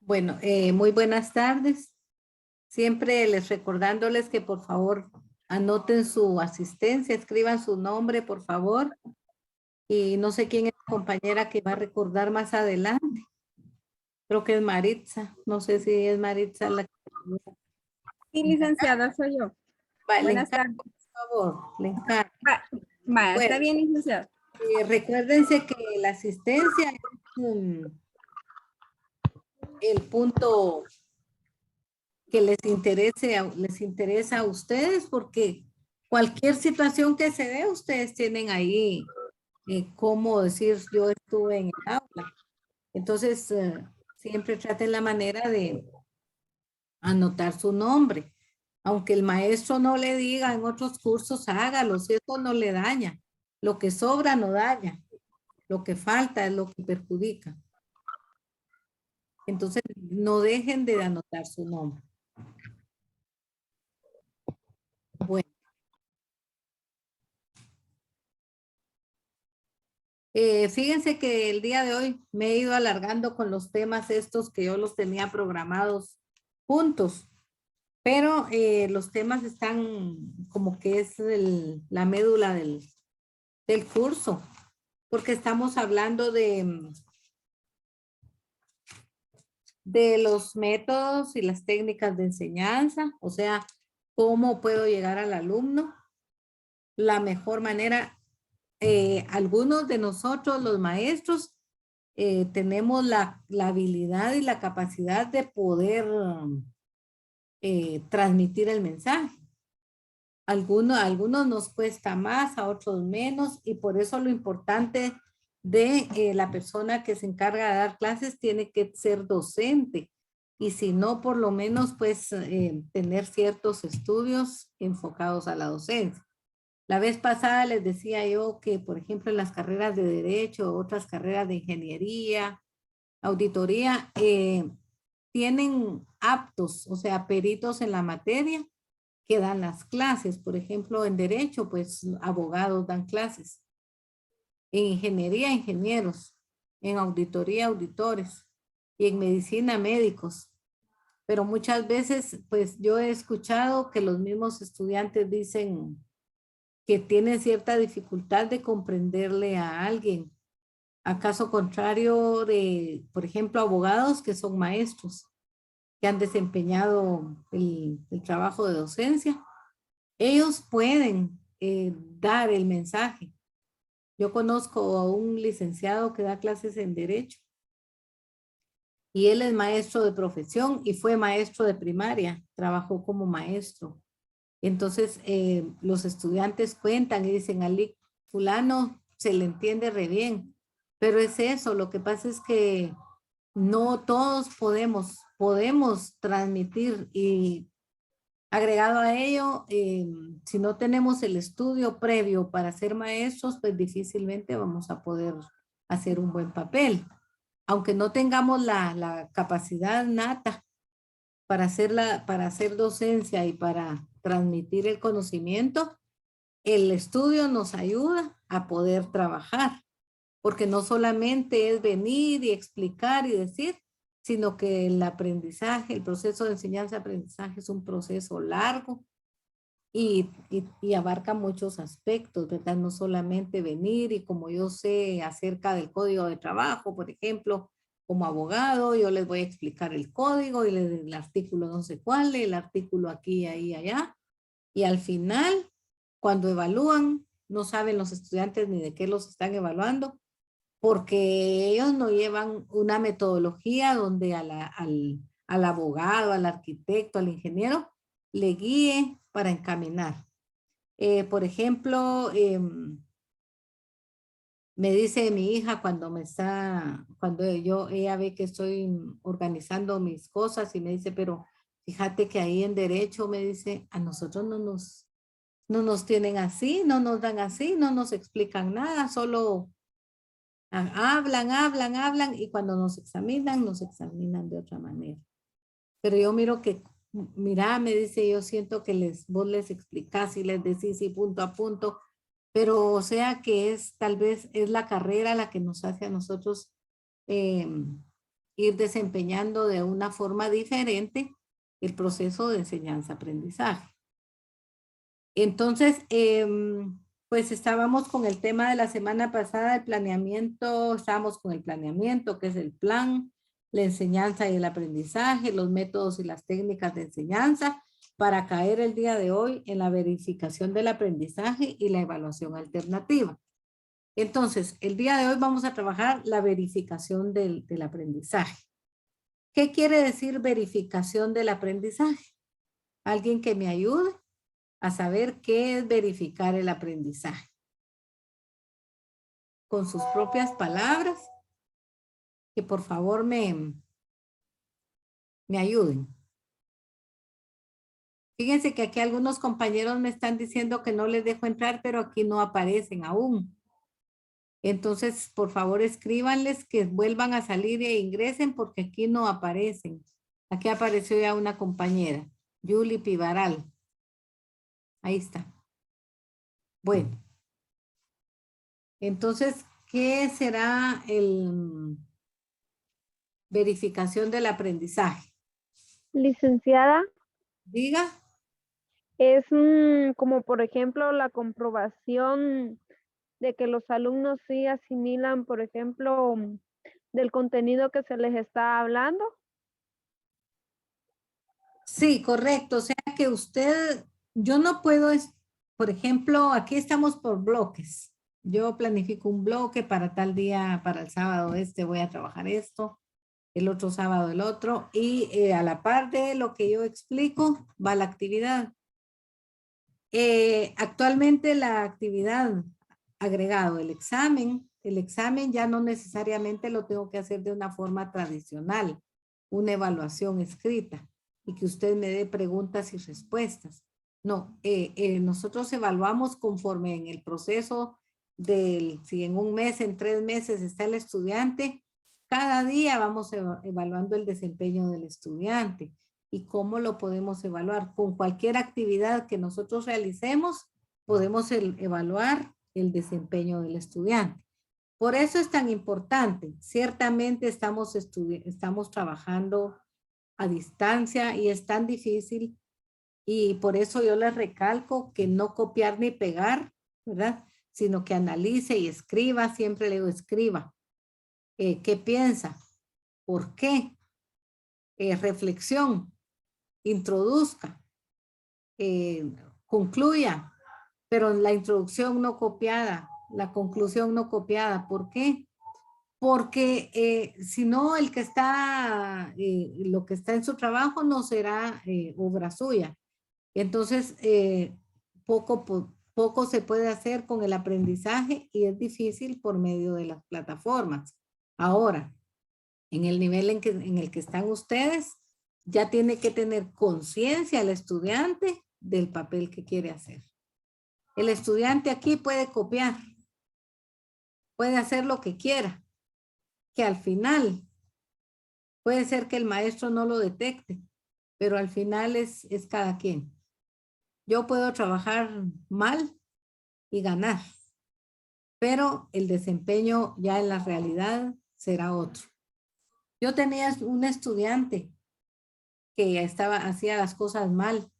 Bueno, muy buenas tardes. Siempre les recordándoles que por favor anoten su asistencia, escriban su nombre, por favor. Y no sé quién es la compañera que va a recordar más adelante. Creo que es Maritza. No sé si es Maritza la que... Sí, licenciada, soy yo. Va, le Buenas encargo, tardes. por favor, le encargo. Va, está Bueno, bien, licenciada. recuérdense que la asistencia es el punto que les interesa a ustedes, porque cualquier situación que se dé, ustedes tienen ahí cómo decir yo estuve en el aula. Entonces, siempre traten la manera de anotar su nombre. Aunque el maestro no le diga en otros cursos, hágalo, si eso no le daña. Lo que sobra no daña. Lo que falta es lo que perjudica. Entonces, no dejen de anotar su nombre. Bueno. Fíjense que el día de hoy me he ido alargando con los temas estos que yo los tenía programados juntos, pero los temas están como que es la médula del curso, porque estamos hablando de los métodos y las técnicas de enseñanza, o sea, cómo puedo llegar al alumno, la mejor manera. Algunos de nosotros, los maestros, tenemos la habilidad y la capacidad de poder transmitir el mensaje. Algunos nos cuesta más, a otros menos, y por eso lo importante de la persona que se encarga de dar clases tiene que ser docente, y si no, por lo menos pues tener ciertos estudios enfocados a la docencia. La vez pasada les decía yo que, por ejemplo, en las carreras de Derecho, otras carreras de Ingeniería, Auditoría, tienen aptos, o sea, peritos en la materia que dan las clases. Por ejemplo, en Derecho, pues abogados dan clases. En Ingeniería, ingenieros. En Auditoría, auditores. Y en Medicina, médicos. Pero muchas veces, pues yo he escuchado que los mismos estudiantes dicen que tienen cierta dificultad de comprenderle a alguien. A caso contrario de, por ejemplo, abogados que son maestros, que han desempeñado el trabajo de docencia. Ellos pueden dar el mensaje. Yo conozco a un licenciado que da clases en Derecho y él es maestro de profesión y fue maestro de primaria, trabajó como maestro. Entonces, los estudiantes cuentan y dicen, Ali, fulano se le entiende re bien, pero es eso, lo que pasa es que no todos podemos transmitir, y agregado a ello, si no tenemos el estudio previo para ser maestros, pues difícilmente vamos a poder hacer un buen papel. Aunque no tengamos la capacidad nata para hacer docencia y para transmitir el conocimiento, el estudio nos ayuda a poder trabajar, porque no solamente es venir y explicar y decir, sino que el aprendizaje, el proceso de enseñanza-aprendizaje es un proceso largo y abarca muchos aspectos, ¿verdad? No solamente venir y como yo sé acerca del código de trabajo, por ejemplo, como abogado, yo les voy a explicar el código y el artículo no sé cuál, el artículo aquí, ahí, allá. Y al final, cuando evalúan, no saben los estudiantes ni de qué los están evaluando, porque ellos no llevan una metodología donde al abogado, al arquitecto, al ingeniero, le guíe para encaminar. Por ejemplo, me dice mi hija cuando ella ve que estoy organizando mis cosas y me dice, pero fíjate que ahí en Derecho me dice, a nosotros no nos tienen así, no nos dan así, no nos explican nada, solo hablan y cuando nos examinan de otra manera. Pero yo miro que mira, me dice, yo siento que vos les explicás y les decís y punto a punto, pero o sea que tal vez es la carrera la que nos hace a nosotros ir desempeñando de una forma diferente el proceso de enseñanza-aprendizaje. Entonces, pues estábamos con el tema de la semana pasada, el planeamiento, estábamos con el planeamiento, que es el plan, la enseñanza y el aprendizaje, los métodos y las técnicas de enseñanza, para caer el día de hoy en la verificación del aprendizaje y la evaluación alternativa. Entonces, el día de hoy vamos a trabajar la verificación del aprendizaje. ¿Qué quiere decir verificación del aprendizaje? ¿Alguien que me ayude a saber qué es verificar el aprendizaje? Con sus propias palabras, que por favor me ayuden. Fíjense que aquí algunos compañeros me están diciendo que no les dejo entrar, pero aquí no aparecen aún. Entonces, por favor, escríbanles que vuelvan a salir e ingresen porque aquí no aparecen. Aquí apareció ya una compañera, Yuli Pivaral. Ahí está. Bueno. Entonces, ¿qué será el verificación del aprendizaje? Licenciada, Diga. es como por ejemplo la comprobación de que los alumnos sí asimilan, por ejemplo, del contenido que se les está hablando. Sí, correcto. O sea que yo no puedo, por ejemplo, aquí estamos por bloques. Yo planifico un bloque para tal día, para el sábado voy a trabajar esto, el otro sábado el otro, y a la par de lo que yo explico va la actividad. Actualmente la actividad agregado, el examen ya no necesariamente lo tengo que hacer de una forma tradicional, una evaluación escrita y que usted me dé preguntas y respuestas. No, nosotros evaluamos conforme en el proceso si en un mes, en 3 meses está el estudiante, cada día vamos evaluando el desempeño del estudiante. ¿Y cómo lo podemos evaluar? Con cualquier actividad que nosotros realicemos, podemos evaluar el desempeño del estudiante. Por eso es tan importante. Ciertamente estamos trabajando a distancia y es tan difícil y por eso yo les recalco que no copiar ni pegar, ¿verdad? Sino que analice y escriba. Siempre le digo escriba. ¿Qué piensa? ¿Por qué? Reflexión. Introduzca, concluya, pero la introducción no copiada, la conclusión no copiada. ¿Por qué? Porque si no, lo que está en su trabajo no será obra suya. Entonces, poco se puede hacer con el aprendizaje y es difícil por medio de las plataformas. Ahora, en el nivel en el que están ustedes, ya tiene que tener conciencia el estudiante del papel que quiere hacer. El estudiante aquí puede copiar, puede hacer lo que quiera, que al final puede ser que el maestro no lo detecte, pero al final es cada quien. Yo puedo trabajar mal y ganar, pero el desempeño ya en la realidad será otro. Yo tenía un estudiante que hacía las cosas mal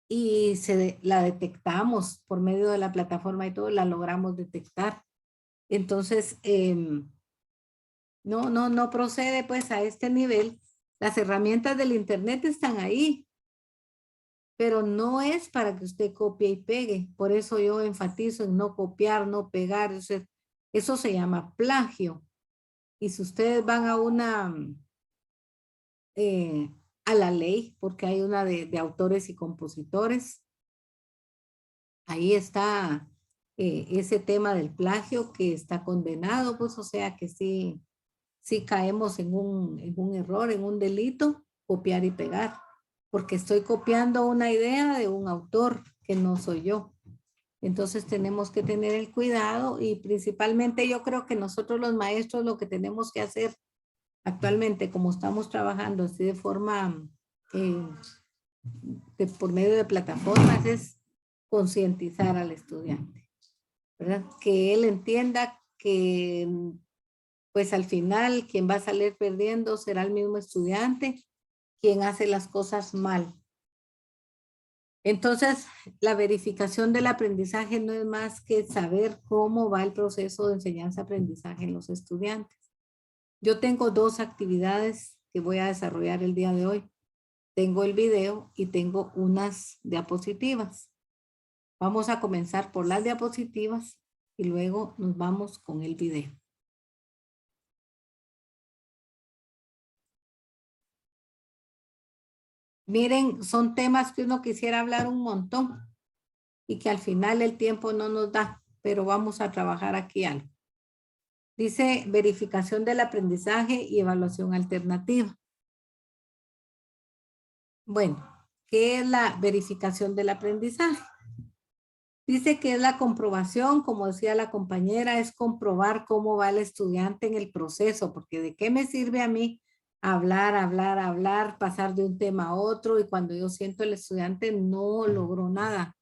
y la detectamos por medio de la plataforma y todo, la logramos detectar. Entonces, no procede pues a este nivel. Las herramientas del internet están ahí, pero no es para que usted copie y pegue. Por eso yo enfatizo en no copiar, no pegar. Eso se llama plagio. Y si ustedes van a a la ley, porque hay una de autores y compositores, ahí está ese tema del plagio que está condenado, pues o sea que sí caemos en un error, en un delito, copiar y pegar, porque estoy copiando una idea de un autor que no soy yo. Entonces tenemos que tener el cuidado y principalmente yo creo que nosotros los maestros lo que tenemos que hacer. Actualmente, como estamos trabajando así de forma por medio de plataformas es concientizar al estudiante, ¿verdad? Que él entienda que pues al final quien va a salir perdiendo será el mismo estudiante quien hace las cosas mal. Entonces, la verificación del aprendizaje no es más que saber cómo va el proceso de enseñanza-aprendizaje en los estudiantes. Yo tengo 2 actividades que voy a desarrollar el día de hoy. Tengo el video y tengo unas diapositivas. Vamos a comenzar por las diapositivas y luego nos vamos con el video. Miren, son temas que uno quisiera hablar un montón y que al final el tiempo no nos da, pero vamos a trabajar aquí algo. Dice verificación del aprendizaje y evaluación alternativa. Bueno, ¿qué es la verificación del aprendizaje? Dice que es la comprobación, como decía la compañera, es comprobar cómo va el estudiante en el proceso, porque ¿de qué me sirve a mí hablar, pasar de un tema a otro y cuando yo siento el estudiante no logró nada?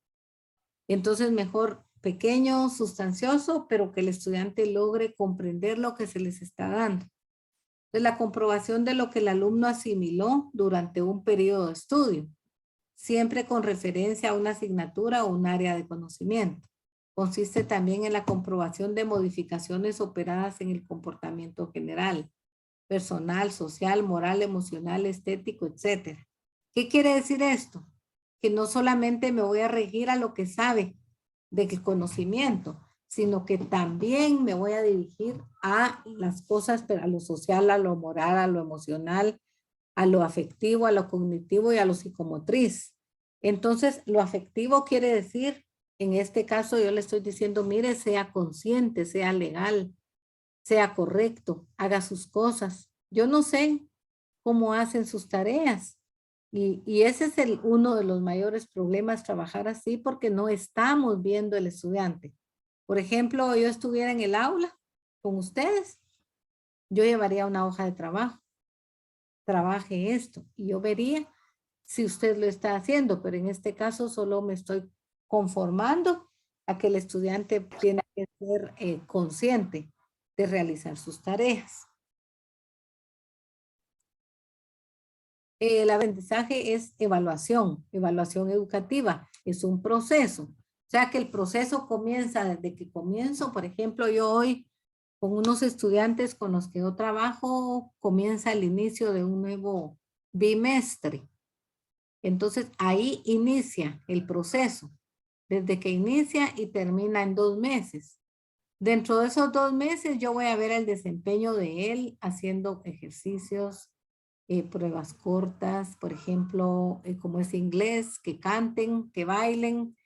Entonces mejor pequeño, sustancioso, pero que el estudiante logre comprender lo que se les está dando. Entonces la comprobación de lo que el alumno asimiló durante un periodo de estudio, siempre con referencia a una asignatura o un área de conocimiento. Consiste también en la comprobación de modificaciones operadas en el comportamiento general, personal, social, moral, emocional, estético, etc. ¿Qué quiere decir esto? Que no solamente me voy a regir a lo que sabe del conocimiento, sino que también me voy a dirigir a las cosas, a lo social, a lo moral, a lo emocional, a lo afectivo, a lo cognitivo y a lo psicomotriz. Entonces, lo afectivo quiere decir, en este caso yo le estoy diciendo, mire, sea consciente, sea legal, sea correcto, haga sus cosas. Yo no sé cómo hacen sus tareas. Y ese es uno de los mayores problemas, trabajar así, porque no estamos viendo el estudiante. Por ejemplo, yo estuviera en el aula con ustedes, yo llevaría una hoja de trabajo. Trabaje esto y yo vería si usted lo está haciendo, pero en este caso solo me estoy conformando a que el estudiante tiene que ser consciente de realizar sus tareas. El aprendizaje es evaluación educativa, es un proceso. O sea que el proceso comienza desde que comienzo, por ejemplo, yo hoy con unos estudiantes con los que yo trabajo, comienza el inicio de un nuevo bimestre. Entonces ahí inicia el proceso, desde que inicia y termina en 2 meses. Dentro de esos 2 meses yo voy a ver el desempeño de él haciendo ejercicios, pruebas cortas, por ejemplo, como es inglés, que canten, que bailen,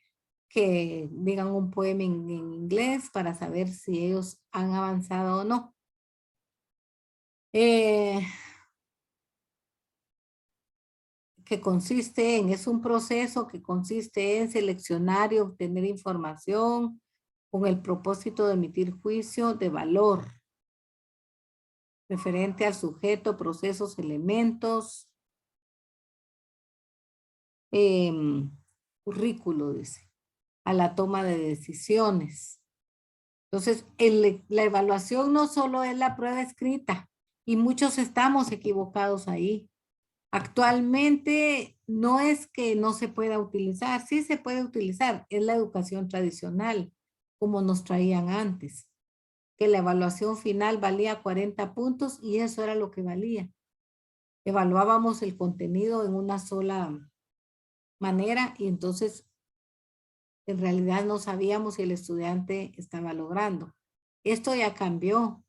que digan un poema en inglés para saber si ellos han avanzado o no. Que consiste en, es un proceso que consiste en seleccionar y obtener información con el propósito de emitir juicio de valor referente al sujeto, procesos, elementos, currículo, dice, a la toma de decisiones. Entonces, la evaluación no solo es la prueba escrita y muchos estamos equivocados ahí. Actualmente no es que no se pueda utilizar, sí se puede utilizar, es la educación tradicional, como nos traían antes, que la evaluación final valía 40 puntos y eso era lo que valía. Evaluábamos el contenido en una sola manera y entonces en realidad no sabíamos si el estudiante estaba logrando. Esto ya cambió.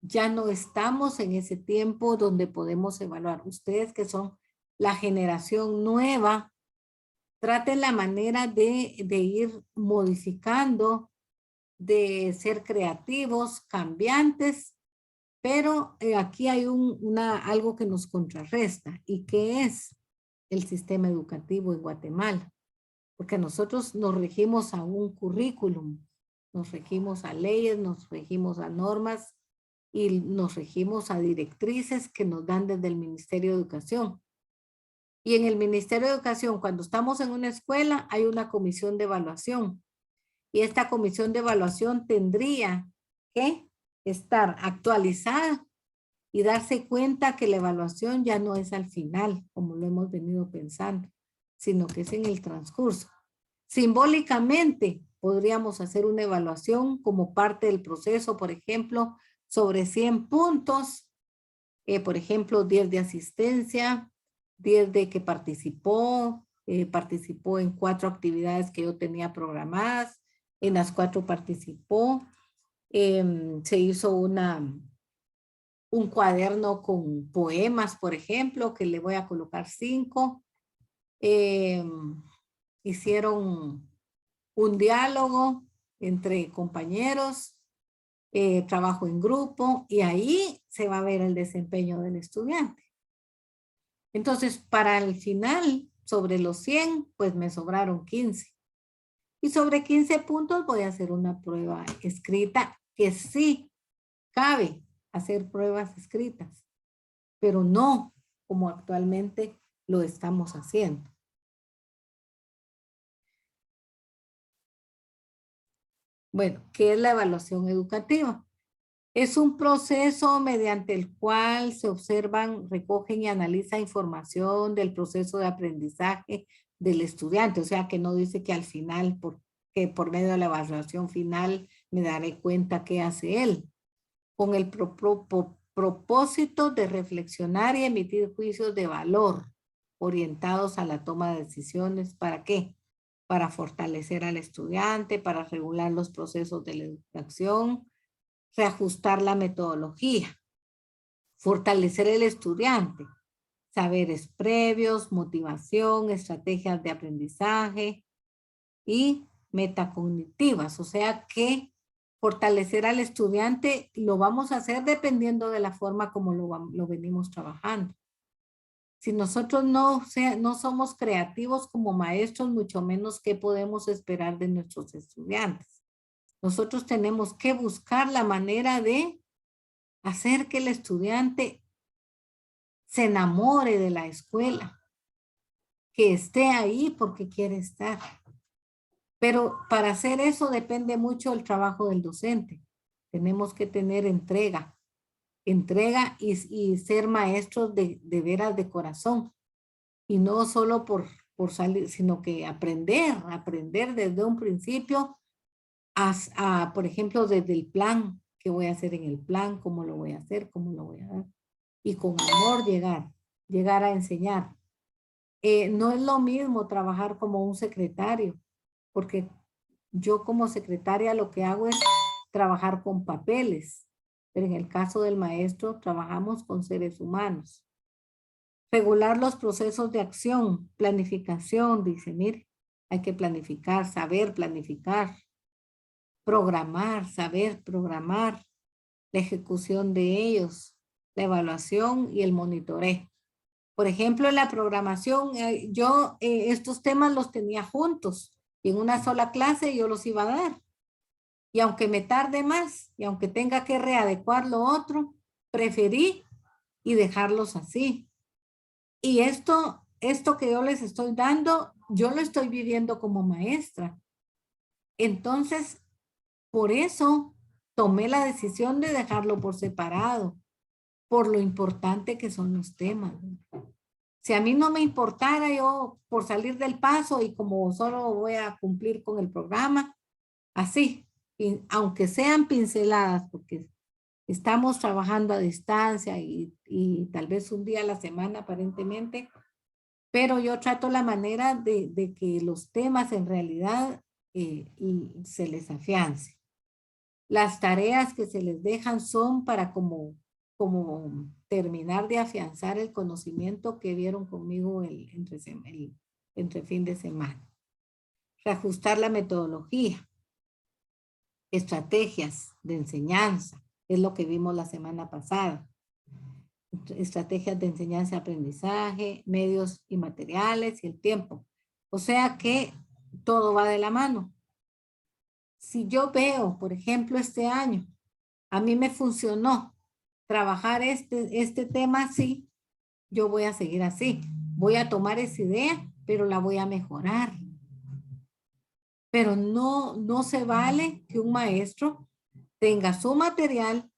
Ya no estamos en ese tiempo donde podemos evaluar. Ustedes que son la generación nueva, traten la manera de ir modificando, de ser creativos, cambiantes, pero aquí hay algo que nos contrarresta y que es el sistema educativo en Guatemala, porque nosotros nos regimos a un currículum, nos regimos a leyes, nos regimos a normas y nos regimos a directrices que nos dan desde el Ministerio de Educación. Y en el Ministerio de Educación, cuando estamos en una escuela, hay una comisión de evaluación. Y esta comisión de evaluación tendría que estar actualizada y darse cuenta que la evaluación ya no es al final, como lo hemos venido pensando, sino que es en el transcurso. Simbólicamente, podríamos hacer una evaluación como parte del proceso, por ejemplo, sobre 100 puntos, por ejemplo, 10 de asistencia, 10 de que participó en 4 actividades que yo tenía programadas, en las 4 participó, se hizo un cuaderno con poemas, por ejemplo, que le voy a colocar 5, hicieron un diálogo entre compañeros, trabajo en grupo, y ahí se va a ver el desempeño del estudiante. Entonces, para el final, sobre los 100, pues me sobraron 15. Y sobre 15 puntos voy a hacer una prueba escrita, que sí cabe hacer pruebas escritas, pero no como actualmente lo estamos haciendo. Bueno, ¿qué es la evaluación educativa? Es un proceso mediante el cual se observan, recogen y analizan información del proceso de aprendizaje del estudiante. O sea, que no dice que al final, que por medio de la evaluación final, me daré cuenta qué hace él. Con el propósito de reflexionar y emitir juicios de valor orientados a la toma de decisiones. ¿Para qué? Para fortalecer al estudiante, para regular los procesos de la educación, reajustar la metodología, fortalecer el estudiante, saberes previos, motivación, estrategias de aprendizaje y metacognitivas. O sea que fortalecer al estudiante lo vamos a hacer dependiendo de la forma como lo venimos trabajando. Si nosotros no somos creativos como maestros, mucho menos qué podemos esperar de nuestros estudiantes. Nosotros tenemos que buscar la manera de hacer que el estudiante se enamore de la escuela, que esté ahí porque quiere estar. Pero para hacer eso depende mucho el trabajo del docente. Tenemos que tener entrega y ser maestros de veras de corazón. Y no solo por salir, sino que aprender desde un principio por ejemplo, desde el plan, qué voy a hacer en el plan, cómo lo voy a hacer, cómo lo voy a dar. Y con amor llegar a enseñar. No es lo mismo trabajar como un secretario, porque yo como secretaria lo que hago es trabajar con papeles, pero en el caso del maestro trabajamos con seres humanos. Regular los procesos de acción, planificación, dice, mire, hay que planificar, saber planificar, programar, saber programar, la ejecución de ellos, la evaluación y el monitoreo. Por ejemplo, en la programación, yo estos temas los tenía juntos y en una sola clase yo los iba a dar. Y aunque me tarde más y aunque tenga que readecuar lo otro, preferí y dejarlos así. Y esto que yo les estoy dando, yo lo estoy viviendo como maestra. Entonces, por eso tomé la decisión de dejarlo por separado, por lo importante que son los temas. Si a mí no me importara yo por salir del paso y como solo voy a cumplir con el programa, así, aunque sean pinceladas, porque estamos trabajando a distancia y tal vez un día a la semana aparentemente, pero yo trato la manera de que los temas en realidad se les afiance. Las tareas que se les dejan son para como terminar de afianzar el conocimiento que vieron conmigo entre fin de semana. Reajustar la metodología, estrategias de enseñanza, es lo que vimos la semana pasada. Estrategias de enseñanza y aprendizaje, medios y materiales y el tiempo. O sea que todo va de la mano. Si yo veo, por ejemplo, este año, a mí me funcionó trabajar este tema así, yo voy a seguir así. voy a tomar esa idea, pero la voy a mejorar. Pero no se vale que un maestro tenga su material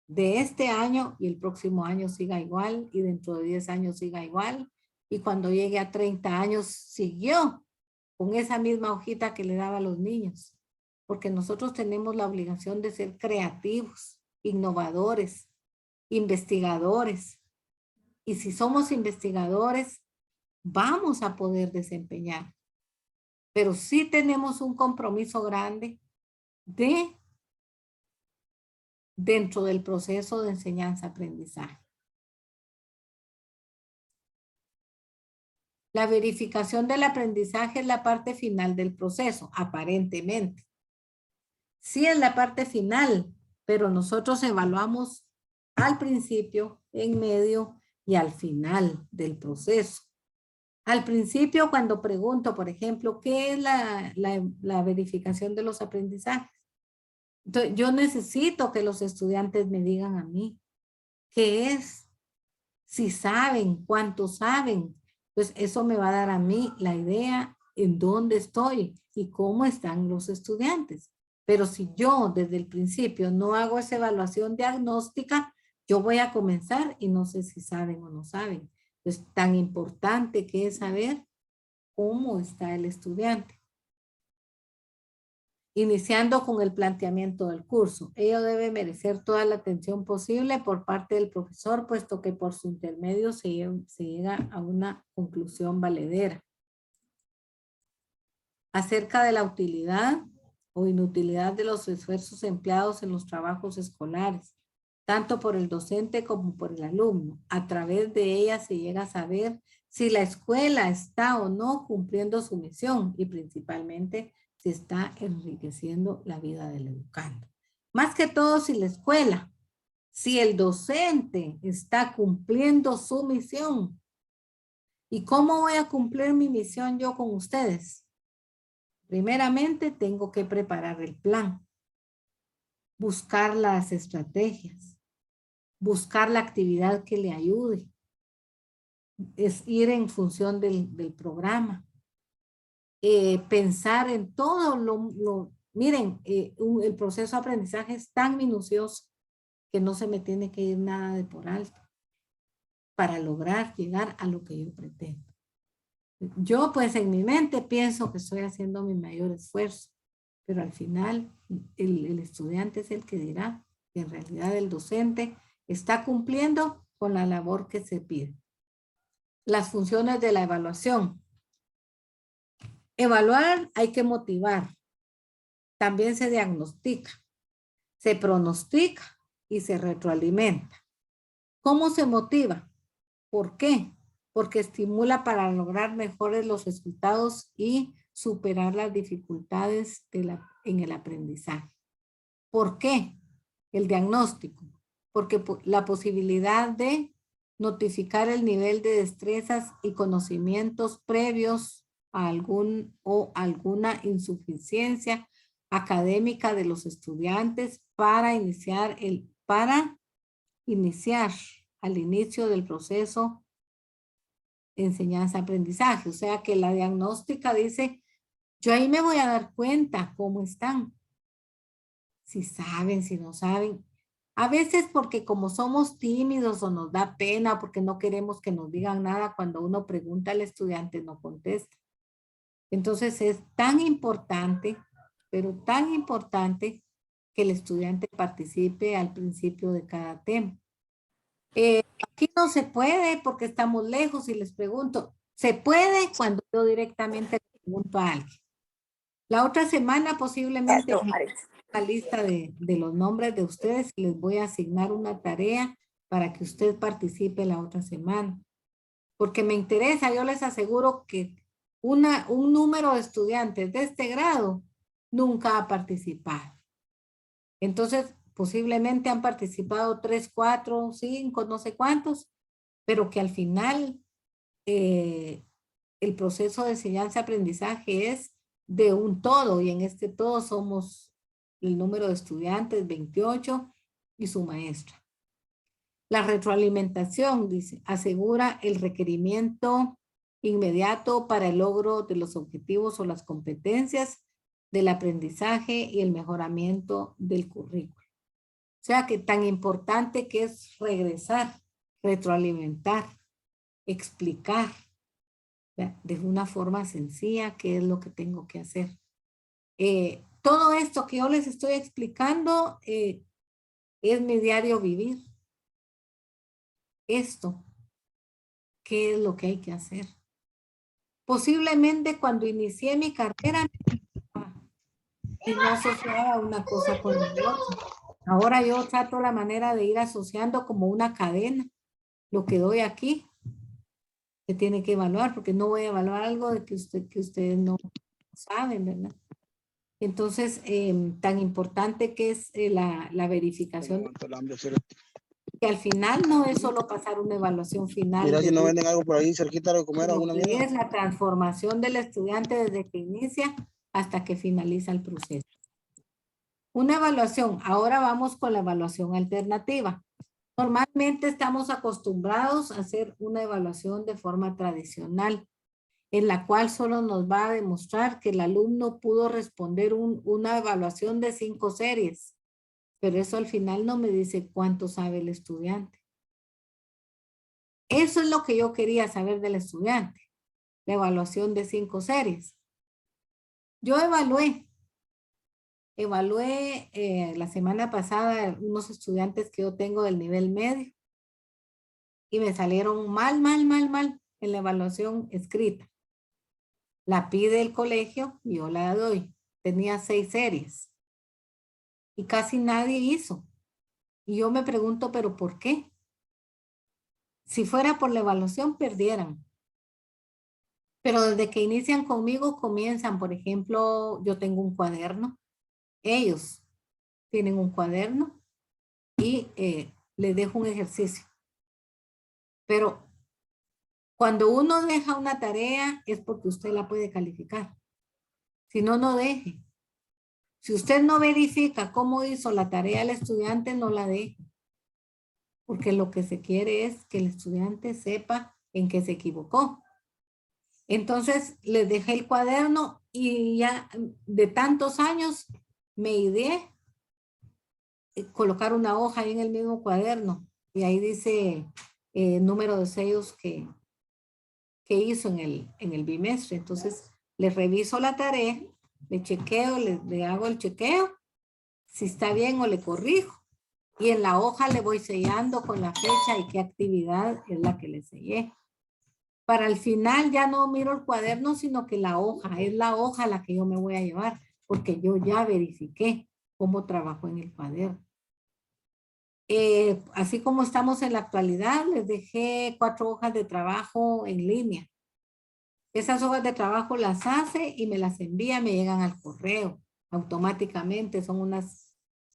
de este año y el próximo año siga igual y dentro de 10 años siga igual y cuando llegue a 30 años siguió con esa misma hojita que le daba a los niños. Porque nosotros tenemos la obligación de ser creativos, innovadores, investigadores. Y si somos investigadores, vamos a poder desempeñar. Pero sí tenemos un compromiso grande dentro del proceso de enseñanza-aprendizaje. La verificación del aprendizaje es la parte final del proceso, aparentemente. Sí es la parte final, pero nosotros evaluamos al principio, en medio y al final del proceso. Al principio, cuando pregunto, por ejemplo, ¿qué es la verificación de los aprendizajes? Entonces, yo necesito que los estudiantes me digan a mí qué es, si saben, cuánto saben. Entonces, eso me va a dar a mí la idea en dónde estoy y cómo están los estudiantes. Pero si yo desde el principio no hago esa evaluación diagnóstica, yo voy a comenzar y no sé si saben o no saben. Entonces, tan importante que es saber cómo está el estudiante. Iniciando con el planteamiento del curso. Ello debe merecer toda la atención posible por parte del profesor, puesto que por su intermedio se llega a una conclusión valedera. Acerca de la utilidad o inutilidad de los esfuerzos empleados en los trabajos escolares, tanto por el docente como por el alumno. A través de ella se llega a saber si la escuela está o no cumpliendo su misión y principalmente se está enriqueciendo la vida del educando. Más que todo si la escuela, si el docente está cumpliendo su misión. ¿Y cómo voy a cumplir mi misión yo con ustedes? Primeramente tengo que preparar el plan, buscar las estrategias, buscar la actividad que le ayude, es ir en función del programa. Pensar en todo miren, el proceso de aprendizaje es tan minucioso que no se me tiene que ir nada de por alto para lograr llegar a lo que yo pretendo. Yo pues en mi mente pienso que estoy haciendo mi mayor esfuerzo, pero al final el estudiante es el que dirá que en realidad el docente está cumpliendo con la labor que se pide. Las funciones de la evaluación. Evaluar hay que motivar. También se diagnostica, se pronostica y se retroalimenta. ¿Cómo se motiva? ¿Por qué? Porque estimula para lograr mejores los resultados y superar las dificultades en el aprendizaje. ¿Por qué? El diagnóstico. Porque la posibilidad de notificar el nivel de destrezas y conocimientos previos a alguna insuficiencia académica de los estudiantes para iniciar al inicio del proceso de enseñanza-aprendizaje. O sea que la diagnóstica dice, yo ahí me voy a dar cuenta cómo están. Si saben, si no saben. A veces porque como somos tímidos o nos da pena porque no queremos que nos digan nada, cuando uno pregunta al estudiante no contesta. Entonces es tan importante, pero tan importante que el estudiante participe al principio de cada tema. Aquí no se puede porque estamos lejos y les pregunto. Se puede cuando yo directamente le pregunto a alguien. La otra semana posiblemente la lista de los nombres de ustedes y les voy a asignar una tarea para que usted participe la otra semana. Porque me interesa, yo les aseguro que un número de estudiantes de este grado nunca ha participado. Entonces, posiblemente han participado 3, 4, 5, no sé cuántos, pero que al final el proceso de enseñanza-aprendizaje es de un todo y en este todo somos el número de estudiantes, 28 y su maestra. La retroalimentación, dice, asegura el requerimiento inmediato para el logro de los objetivos o las competencias del aprendizaje y el mejoramiento del currículo. O sea que tan importante que es regresar, retroalimentar, explicar de una forma sencilla qué es lo que tengo que hacer. Todo esto que yo les estoy explicando es mi diario vivir. Esto, ¿qué es lo que hay que hacer? Posiblemente cuando inicié mi carrera y no asociaba una cosa con la otra. Ahora yo trato la manera de ir asociando como una cadena. Lo que doy aquí se tiene que evaluar, porque no voy a evaluar algo de que ustedes no saben, ¿verdad? Entonces, tan importante que es la verificación, que al final no es solo pasar una evaluación final. Mira si no venden algo por ahí cerquita de comer alguna mierda. Es la transformación del estudiante desde que inicia hasta que finaliza el proceso. Una evaluación. Ahora vamos con la evaluación alternativa. Normalmente estamos acostumbrados a hacer una evaluación de forma tradicional, en la cual solo nos va a demostrar que el alumno pudo responder una evaluación de 5 series. Pero eso al final no me dice cuánto sabe el estudiante. Eso es lo que yo quería saber del estudiante. La evaluación de 5 series. Yo evalué la semana pasada unos estudiantes que yo tengo del nivel medio y me salieron mal en la evaluación escrita. La pide el colegio y yo la doy. Tenía 6 series y casi nadie hizo. Y yo me pregunto, ¿pero por qué? Si fuera por la evaluación, perdieran. Pero desde que inician conmigo, comienzan, por ejemplo, yo tengo un cuaderno. Ellos tienen un cuaderno y les dejo un ejercicio. Pero cuando uno deja una tarea es porque usted la puede calificar. Si no, no deje. Si usted no verifica cómo hizo la tarea el estudiante, no la deje. Porque lo que se quiere es que el estudiante sepa en qué se equivocó. Entonces, les dejé el cuaderno y ya de tantos años me ideé colocar una hoja ahí en el mismo cuaderno. Y ahí dice número de sellos que hizo en el bimestre. Entonces, les reviso la tarea, le chequeo, le hago el chequeo, si está bien o le corrijo. Y en la hoja le voy sellando con la fecha y qué actividad es la que le sellé. Para el final ya no miro el cuaderno, sino que la hoja, es la hoja la que yo me voy a llevar, porque yo ya verifiqué cómo trabajó en el cuaderno. Así como estamos en la actualidad, les dejé 4 hojas de trabajo en línea. Esas hojas de trabajo las hace y me las envía, me llegan al correo automáticamente. Son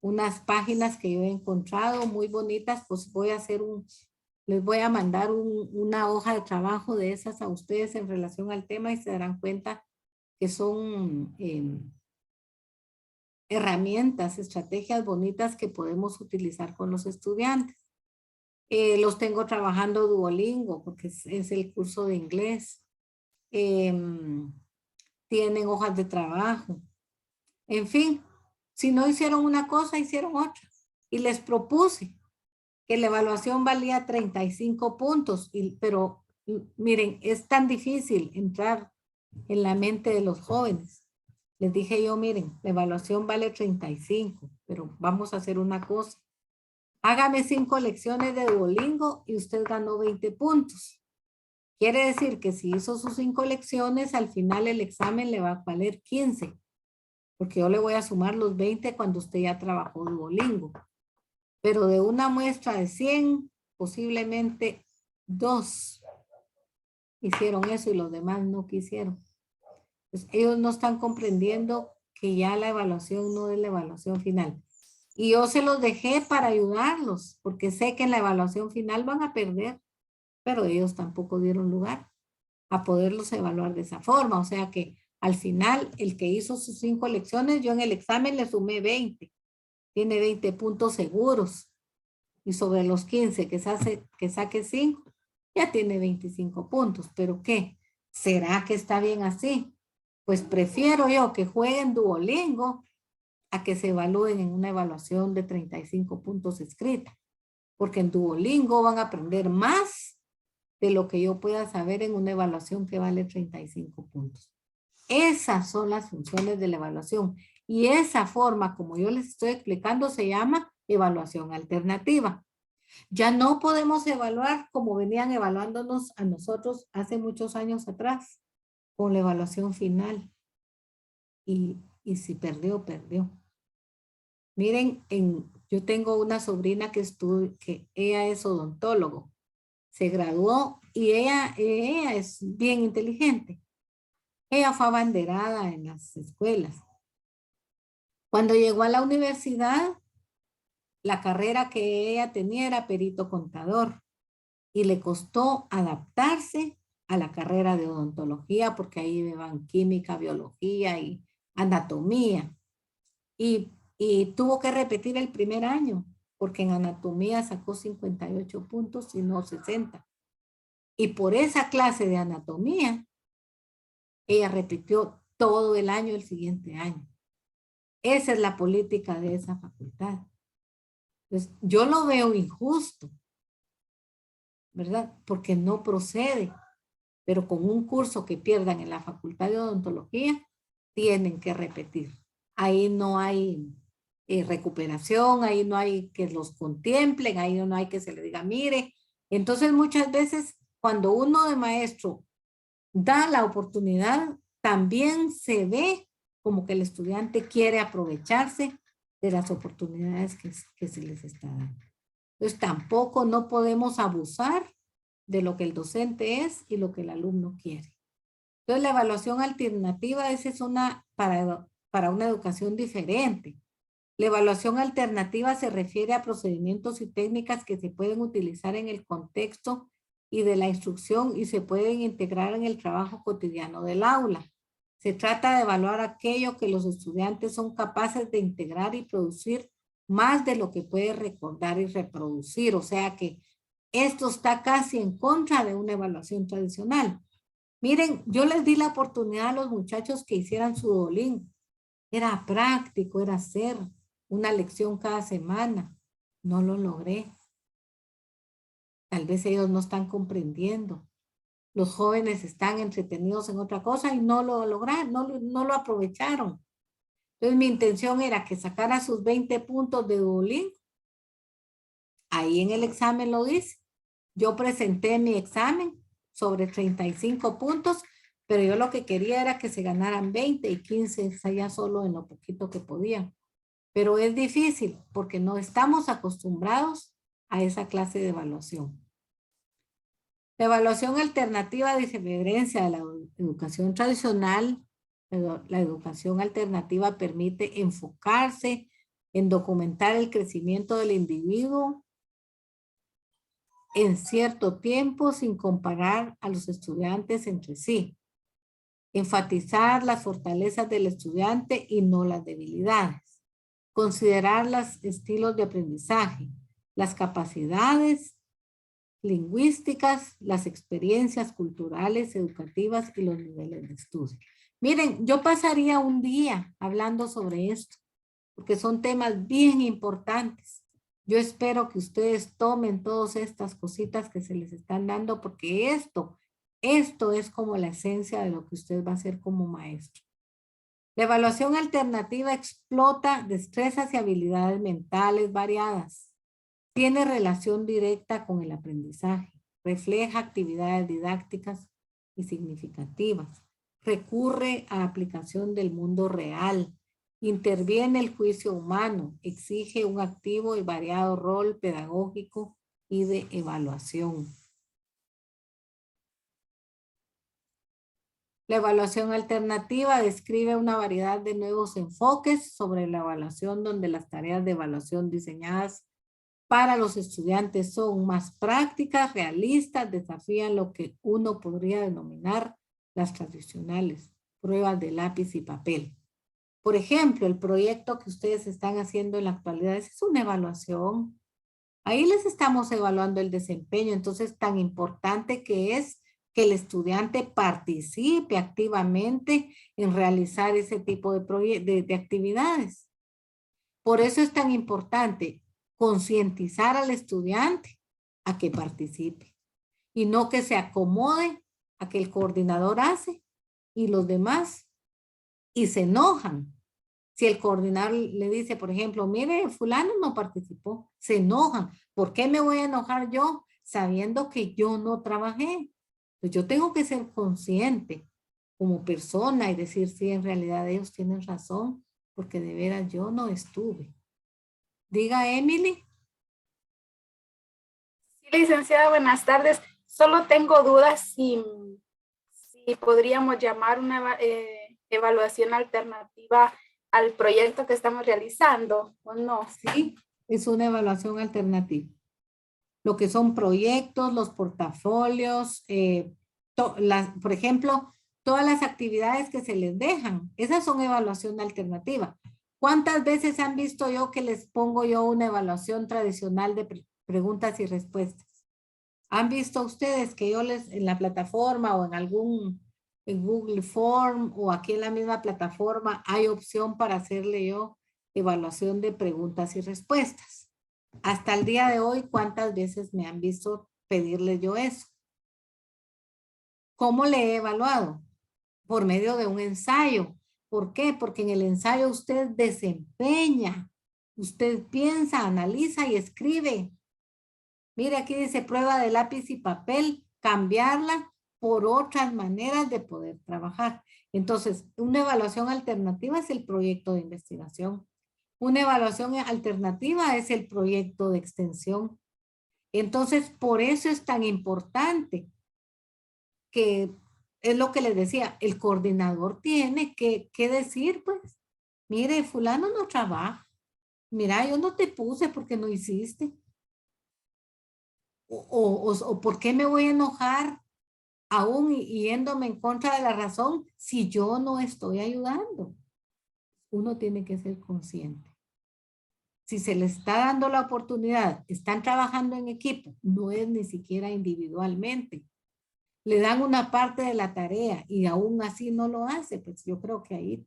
unas páginas que yo he encontrado muy bonitas, pues voy a hacer les voy a mandar una hoja de trabajo de esas a ustedes en relación al tema y se darán cuenta que son herramientas, estrategias bonitas que podemos utilizar con los estudiantes. Los tengo trabajando Duolingo porque es el curso de inglés. Tienen hojas de trabajo. En fin, si no hicieron una cosa, hicieron otra. Y les propuse que la evaluación valía 35 puntos, pero miren, es tan difícil entrar en la mente de los jóvenes. Les dije yo, miren, la evaluación vale 35, pero vamos a hacer una cosa. Hágame 5 lecciones de Duolingo y usted ganó 20 puntos. Quiere decir que si hizo sus 5 lecciones, al final el examen le va a valer 15. Porque yo le voy a sumar los 20 cuando usted ya trabajó Duolingo. Pero de una muestra de 100, posiblemente 2 hicieron eso y los demás no quisieron. Pues ellos no están comprendiendo que ya la evaluación no es la evaluación final. Y yo se los dejé para ayudarlos, porque sé que en la evaluación final van a perder, pero ellos tampoco dieron lugar a poderlos evaluar de esa forma. O sea que al final, el que hizo sus 5 lecciones, yo en el examen le sumé 20. Tiene 20 puntos seguros. Y sobre los 15 que saque 5, ya tiene 25 puntos. ¿Pero qué? ¿Será que está bien así? Pues prefiero yo que jueguen Duolingo a que se evalúen en una evaluación de 35 puntos escrita. Porque en Duolingo van a aprender más de lo que yo pueda saber en una evaluación que vale 35 puntos. Esas son las funciones de la evaluación. Y esa forma, como yo les estoy explicando, se llama evaluación alternativa. Ya no podemos evaluar como venían evaluándonos a nosotros hace muchos años atrás, con la evaluación final. Y si perdió, perdió. Miren, yo tengo una sobrina que ella es odontólogo. Se graduó y ella es bien inteligente. Ella fue abanderada en las escuelas. Cuando llegó a la universidad, la carrera que ella tenía era perito contador y le costó adaptarse a la carrera de odontología porque ahí llevan química, biología y anatomía. Y tuvo que repetir el primer año porque en anatomía sacó 58 puntos y no 60. Y por esa clase de anatomía, ella repitió todo el año el siguiente año. Esa es la política de esa facultad. Entonces, yo lo veo injusto, ¿verdad? Porque no procede. Pero con un curso que pierdan en la facultad de odontología, tienen que repetir. Ahí no hay recuperación, ahí no hay que los contemplen, ahí no hay que se le diga, mire. Entonces, muchas veces, cuando uno de maestro da la oportunidad, también se ve como que el estudiante quiere aprovecharse de las oportunidades que se les está dando. Entonces tampoco no podemos abusar de lo que el docente es y lo que el alumno quiere. Entonces la evaluación alternativa esa es para una educación diferente. La evaluación alternativa se refiere a procedimientos y técnicas que se pueden utilizar en el contexto y de la instrucción y se pueden integrar en el trabajo cotidiano del aula. Se trata de evaluar aquello que los estudiantes son capaces de integrar y producir más de lo que puede recordar y reproducir. O sea que esto está casi en contra de una evaluación tradicional. Miren, yo les di la oportunidad a los muchachos que hicieran su Duolingo. Era práctico, era hacer una lección cada semana. No lo logré. Tal vez ellos no están comprendiendo. Los jóvenes están entretenidos en otra cosa y no lo lograron, no lo aprovecharon. Entonces mi intención era que sacara sus 20 puntos de Duolingo. Ahí en el examen lo dice. Yo presenté mi examen sobre 35 puntos, pero yo lo que quería era que se ganaran 20 y 15 ya solo en lo poquito que podían. Pero es difícil porque no estamos acostumbrados a esa clase de evaluación. La evaluación alternativa, a diferencia de la educación tradicional, la educación alternativa permite enfocarse en documentar el crecimiento del individuo en cierto tiempo sin comparar a los estudiantes entre sí. Enfatizar las fortalezas del estudiante y no las debilidades. Considerar los estilos de aprendizaje, las capacidades lingüísticas, las experiencias culturales, educativas y los niveles de estudio. Miren, yo pasaría un día hablando sobre esto, porque son temas bien importantes. Yo espero que ustedes tomen todas estas cositas que se les están dando, porque esto es como la esencia de lo que usted va a hacer como maestro. La evaluación alternativa explota destrezas y habilidades mentales variadas. Tiene relación directa con el aprendizaje, refleja actividades didácticas y significativas, recurre a aplicación del mundo real, interviene el juicio humano, exige un activo y variado rol pedagógico y de evaluación. La evaluación alternativa describe una variedad de nuevos enfoques sobre la evaluación donde las tareas de evaluación diseñadas para los estudiantes son más prácticas, realistas, desafían lo que uno podría denominar las tradicionales pruebas de lápiz y papel. Por ejemplo, el proyecto que ustedes están haciendo en la actualidad es una evaluación. Ahí les estamos evaluando el desempeño. Entonces, tan importante que es que el estudiante participe activamente en realizar ese tipo de actividades. Por eso es tan importante concientizar al estudiante a que participe y no que se acomode a que el coordinador hace y los demás y se enojan. Si el coordinador le dice, por ejemplo, mire, fulano no participó, se enojan. ¿Por qué me voy a enojar yo sabiendo que yo no trabajé? Pues yo tengo que ser consciente como persona y decir, sí, en realidad ellos tienen razón, porque de veras yo no estuve. Diga, Emily. Sí, licenciada, buenas tardes. Solo tengo dudas si podríamos llamar una evaluación alternativa al proyecto que estamos realizando o no. Sí, es una evaluación alternativa. Lo que son proyectos, los portafolios, por ejemplo, todas las actividades que se les dejan, esas son evaluación alternativa. ¿Cuántas veces han visto yo que les pongo yo una evaluación tradicional de preguntas y respuestas? ¿Han visto ustedes que yo les, en la plataforma o en Google Form o aquí en la misma plataforma, hay opción para hacerle yo evaluación de preguntas y respuestas? Hasta el día de hoy, ¿cuántas veces me han visto pedirle yo eso? ¿Cómo le he evaluado? Por medio de un ensayo. ¿Por qué? Porque en el ensayo usted desempeña, usted piensa, analiza y escribe. Mire, aquí dice prueba de lápiz y papel, cambiarla por otras maneras de poder trabajar. Entonces, una evaluación alternativa es el proyecto de investigación. Una evaluación alternativa es el proyecto de extensión. Entonces, por eso es tan importante que, es lo que les decía, el coordinador tiene que decir, pues, mire, fulano no trabaja. Mira, yo no te puse porque no hiciste. O ¿por qué me voy a enojar aún yéndome en contra de la razón si yo no estoy ayudando? Uno tiene que ser consciente. Si se le está dando la oportunidad, están trabajando en equipo, no es ni siquiera individualmente. Le dan una parte de la tarea y aún así no lo hace, pues yo creo que ahí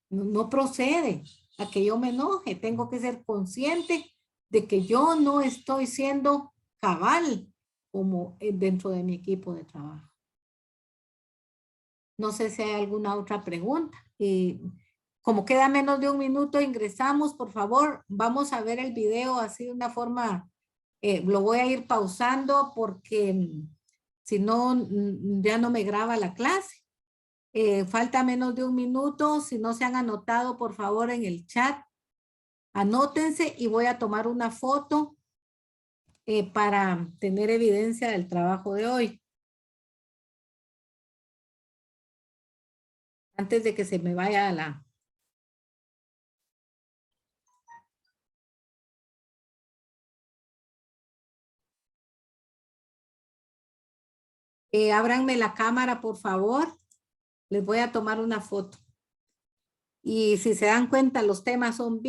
no procede a que yo me enoje. Tengo que ser consciente de que yo no estoy siendo cabal como dentro de mi equipo de trabajo. No sé si hay alguna otra pregunta. Y como queda menos de un minuto, ingresamos, por favor. Vamos a ver el video así de una forma, lo voy a ir pausando porque si no, ya no me graba la clase. Falta menos de un minuto. Si no se han anotado, por favor, en el chat, anótense y voy a tomar una foto para tener evidencia del trabajo de hoy. Antes de que se me vaya la... ábranme la cámara, por favor. Les voy a tomar una foto. Y si se dan cuenta, los temas son bien